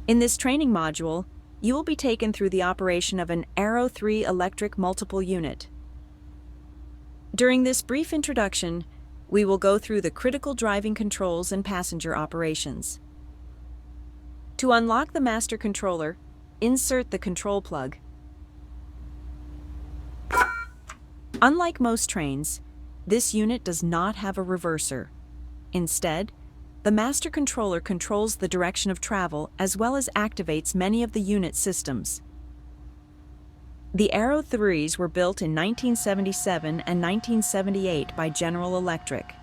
In this training module, you will be taken through the operation of an Arrow 3 electric multiple unit. During this brief introduction, we will go through the critical driving controls and passenger operations. To unlock the master controller, insert the control plug. Unlike most trains, this unit does not have a reverser. Instead, the master controller controls the direction of travel as well as activates many of the unit's systems. The Arrow 3s were built in 1977 and 1978 by General Electric.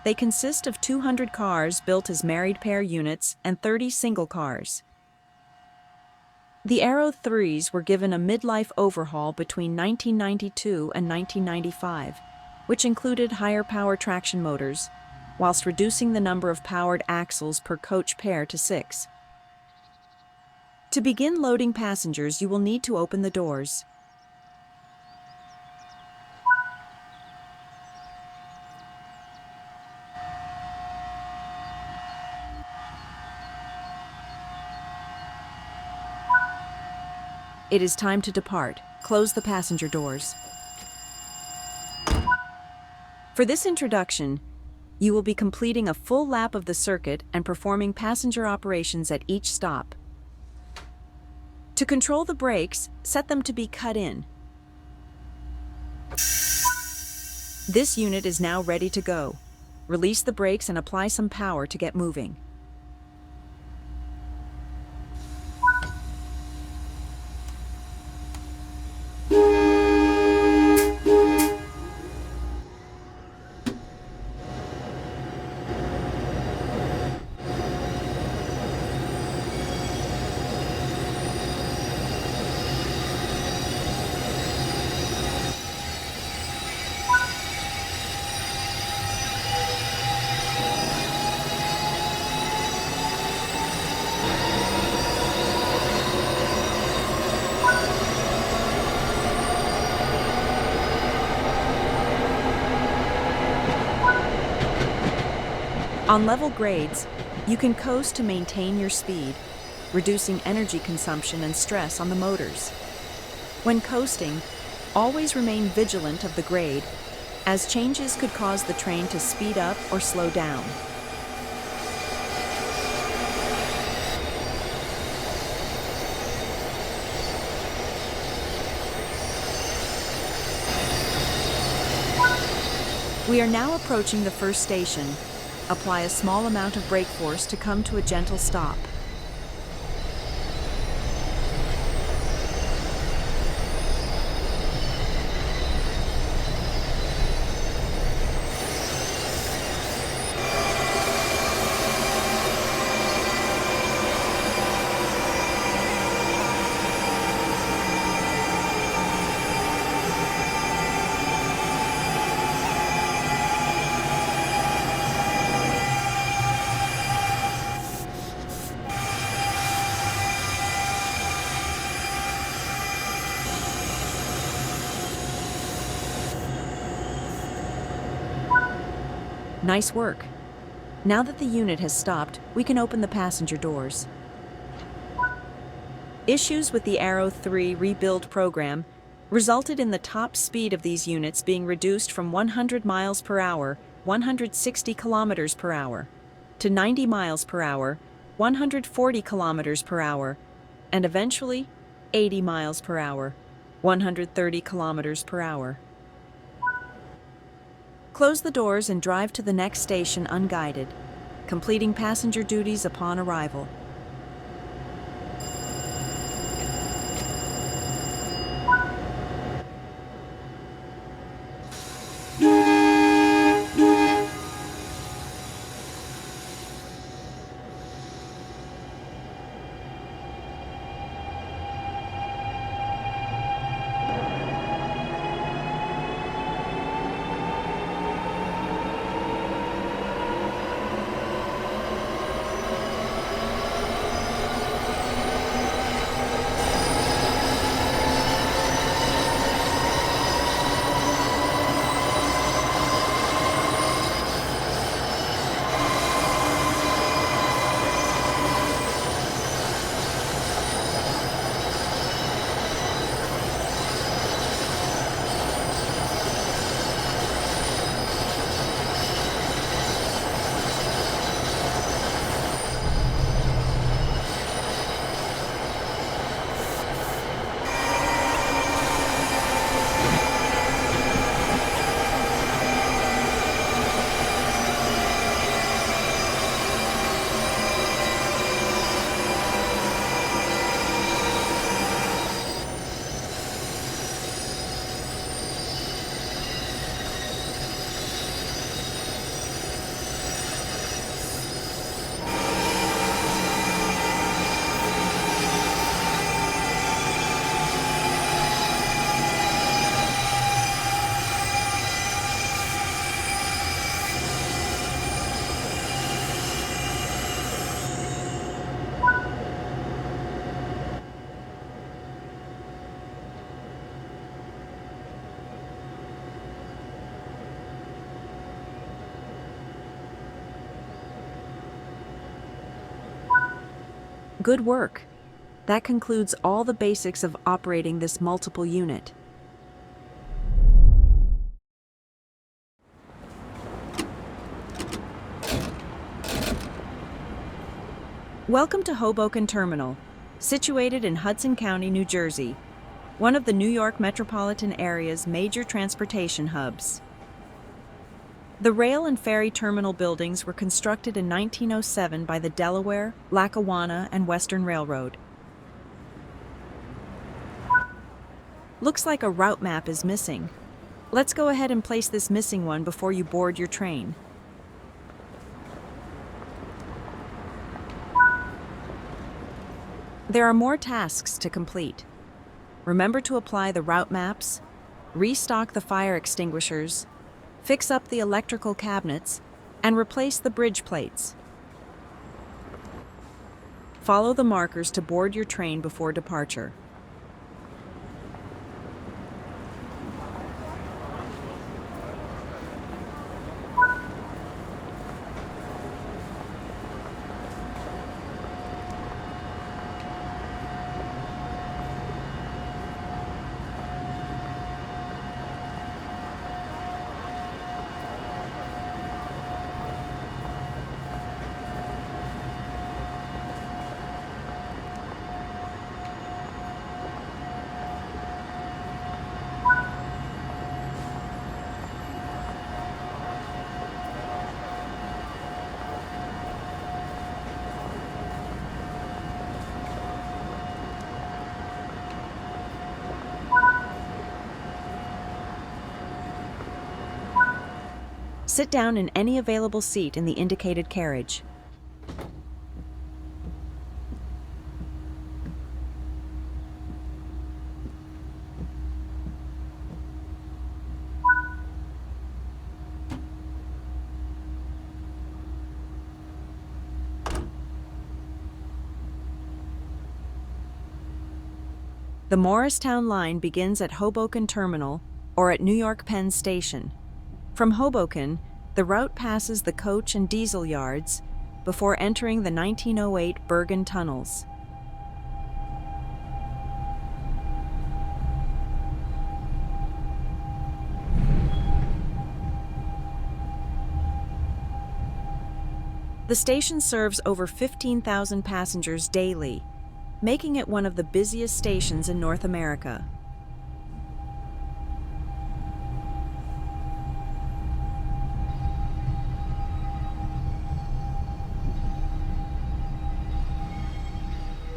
They consist of 200 cars built as married pair units and 30 single cars. The Arrow 3s were given a midlife overhaul between 1992 and 1995, which included higher power traction motors, whilst reducing the number of powered axles per coach pair to 6. To begin loading passengers, you will need to open the doors. It is time to depart. Close the passenger doors. For this introduction, you will be completing a full lap of the circuit and performing passenger operations at each stop. To control the brakes, set them to be cut in. This unit is now ready to go. Release the brakes and apply some power to get moving. On level grades, you can coast to maintain your speed, reducing energy consumption and stress on the motors. When coasting, always remain vigilant of the grade, as changes could cause the train to speed up or slow down. We are now approaching the first station. Apply a small amount of brake force to come to a gentle stop. Nice work. Now that the unit has stopped, we can open the passenger doors. Issues with the Arrow 3 rebuild program resulted in the top speed of these units being reduced from 100 miles per hour, 160 kilometers per hour, to 90 miles per hour, 140 kilometers per hour, and eventually 80 miles per hour, 130 kilometers per hour. Close the doors and drive to the next station unguided, completing passenger duties upon arrival. Good work! That concludes all the basics of operating this multiple unit. Welcome to Hoboken Terminal, situated in Hudson County, New Jersey, one of the New York metropolitan area's major transportation hubs. The rail and ferry terminal buildings were constructed in 1907 by the Delaware, Lackawanna, and Western Railroad. Looks like a route map is missing. Let's go ahead and place this missing one before you board your train. There are more tasks to complete. Remember to apply the route maps, restock the fire extinguishers, fix up the electrical cabinets, and replace the bridge plates. Follow the markers to board your train before departure. Sit down in any available seat in the indicated carriage. The Morristown Line begins at Hoboken Terminal or at New York Penn Station. From Hoboken, the route passes the coach and diesel yards before entering the 1908 Bergen tunnels. The station serves over 15,000 passengers daily, making it one of the busiest stations in North America.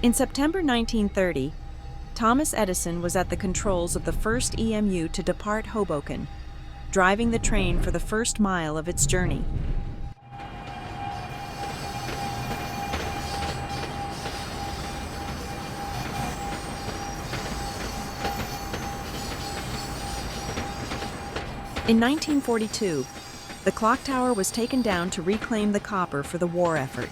In September 1930, Thomas Edison was at the controls of the first EMU to depart Hoboken, driving the train for the first mile of its journey. In 1942, the clock tower was taken down to reclaim the copper for the war effort.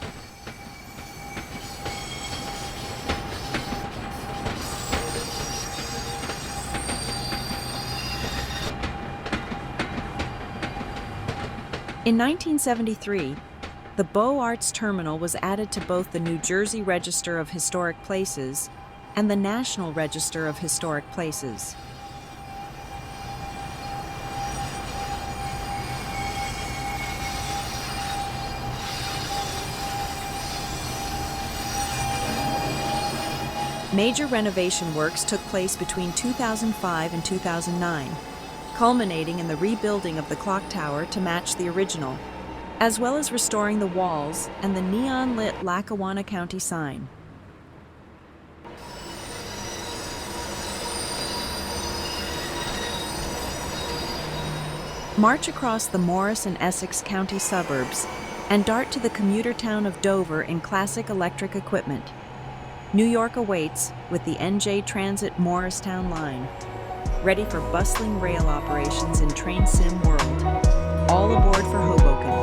In 1973, the Beaux Arts Terminal was added to both the New Jersey Register of Historic Places and the National Register of Historic Places. Major renovation works took place between 2005 and 2009, culminating in the rebuilding of the clock tower to match the original, as well as restoring the walls and the neon-lit Lackawanna County sign. March across the Morris and Essex County suburbs and dart to the commuter town of Dover in classic electric equipment. New York awaits with the NJ Transit Morristown Line, ready for bustling rail operations in train sim world. All aboard for Hoboken.